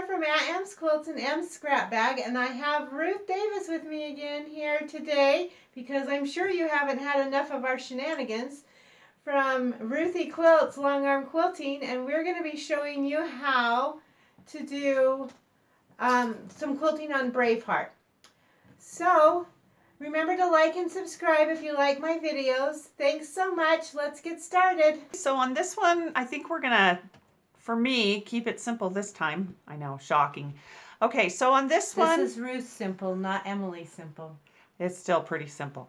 Sarah from Aunt M's Quilts and M's Scrap Bag, and I have Ruth Davis with me again here today because I'm sure you haven't had enough of our shenanigans from Ruthie Quilts Long Arm Quilting, and we're going to be showing you how to do some quilting on Braveheart. So remember to like and subscribe if you like my videos. Thanks so much. Let's get started. So on this one, I think we're gonna, for me, keep it simple this time. I know, shocking. Okay, so on this one... This is Ruth's simple, not Emily's simple. It's still pretty simple.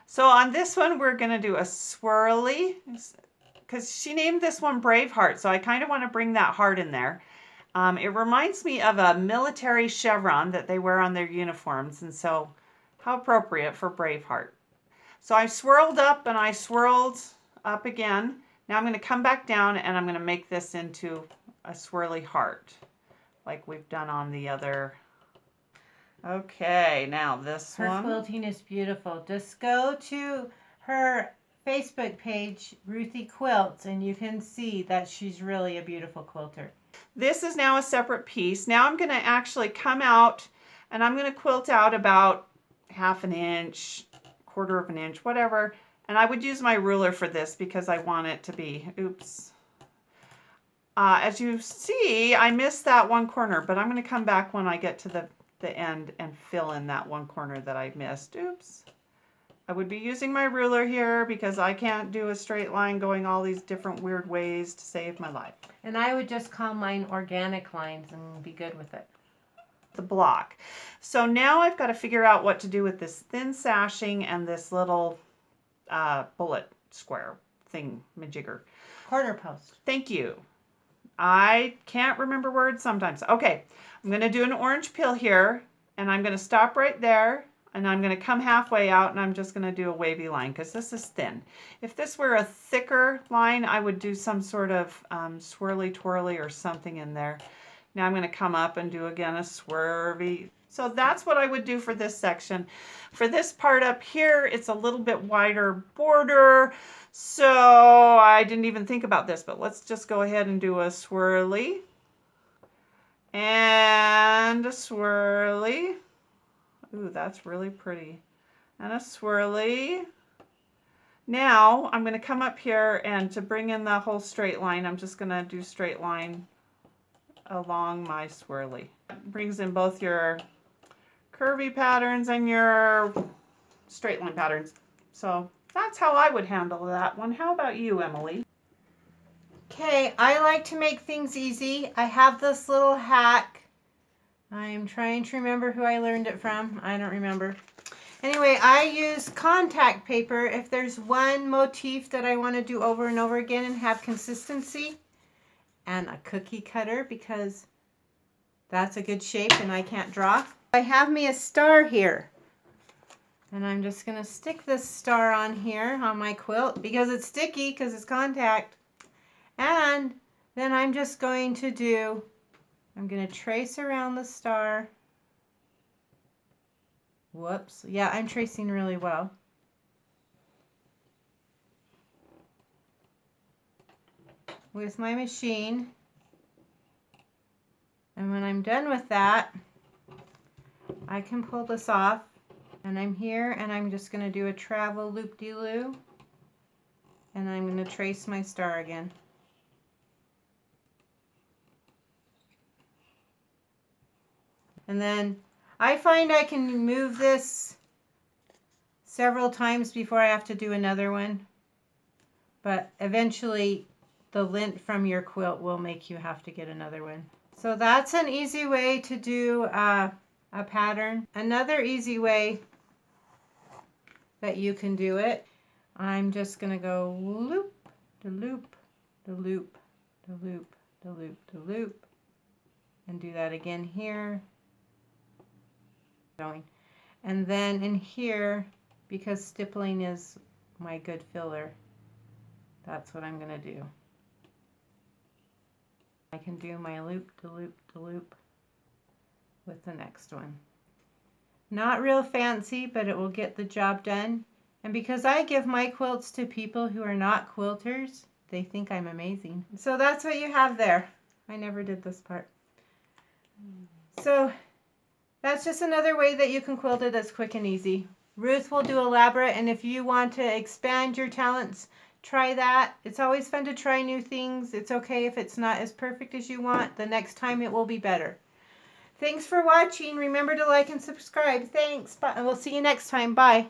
So on this one, we're gonna do a swirly, because she named this one Braveheart, so I kind of want to bring that heart in there. It reminds me of a military chevron that they wear on their uniforms, and so how appropriate for Braveheart. So I swirled up and I swirled up again. Now I'm going to come back down and I'm going to make this into a swirly heart like we've done on the other. Okay, now this one. Her quilting is beautiful. Just go to her Facebook page, Ruthie Quilts, and you can see that she's really a beautiful quilter. This is now a separate piece. Now I'm going to actually come out and I'm going to quilt out about 1/2 inch, 1/4 inch, whatever. And I would use my ruler for this because I want it to be, oops. As you see, I missed that one corner, but I'm going to come back when I get to the end and fill in that one corner that I missed. Oops. I would be using my ruler here because I can't do a straight line going all these different weird ways to save my life. And I would just call mine organic lines and be good with it. The block. So now I've got to figure out what to do with this thin sashing and this little bullet square thing majigger. Corner post. Thank you. I can't remember words sometimes. Okay, I'm going to do an orange peel here and I'm going to stop right there and I'm going to come halfway out and I'm just going to do a wavy line because this is thin. If this were a thicker line, I would do some sort of swirly twirly or something in there. Now I'm going to come up and do again a swervy. So that's what I would do for this section. For this part up here, it's a little bit wider border. So I didn't even think about this, but let's just go ahead and do a swirly. And a swirly. Ooh, that's really pretty. And a swirly. Now I'm going to come up here and to bring in the whole straight line, I'm just going to do straight line along my swirly. It brings in both your curvy patterns and your straight line patterns. So that's how I would handle that one. How about you, Emily? Okay, I like to make things easy. I have this little hack. I'm trying to remember who I learned it from. I don't remember. Anyway, I use contact paper if there's one motif that I want to do over and over again and have consistency. And a cookie cutter because that's a good shape and I can't draw. I have me a star here. And I'm just going to stick this star on here on my quilt because it's sticky because it's contact. And then I'm just going to do, I'm going to trace around the star. Whoops. Yeah, I'm tracing really well. With my machine. And when I'm done with that, I can pull this off. And I'm here and I'm just going to do a travel loop-de-loo. And I'm going to trace my star again. And then I find I can move this several times before I have to do another one. But eventually the lint from your quilt will make you have to get another one. So that's an easy way to do a pattern. Another easy way that you can do it, I'm just going to go loop, the loop, the loop, the loop, the loop, the loop, and do that again here. Going. And then in here, because stippling is my good filler, that's what I'm going to do. I can do my loop to loop to loop with the next one. Not real fancy, but it will get the job done. And because I give my quilts to people who are not quilters, they think I'm amazing. So that's what you have there. I never did this part. So that's just another way that you can quilt it that's quick and easy. Ruth will do elaborate, and if you want to expand your talents, try that. It's always fun to try new things. It's okay if it's not as perfect as you want. The next time it will be better. Thanks for watching. Remember to like and subscribe. Thanks. Bye. We'll see you next time. Bye.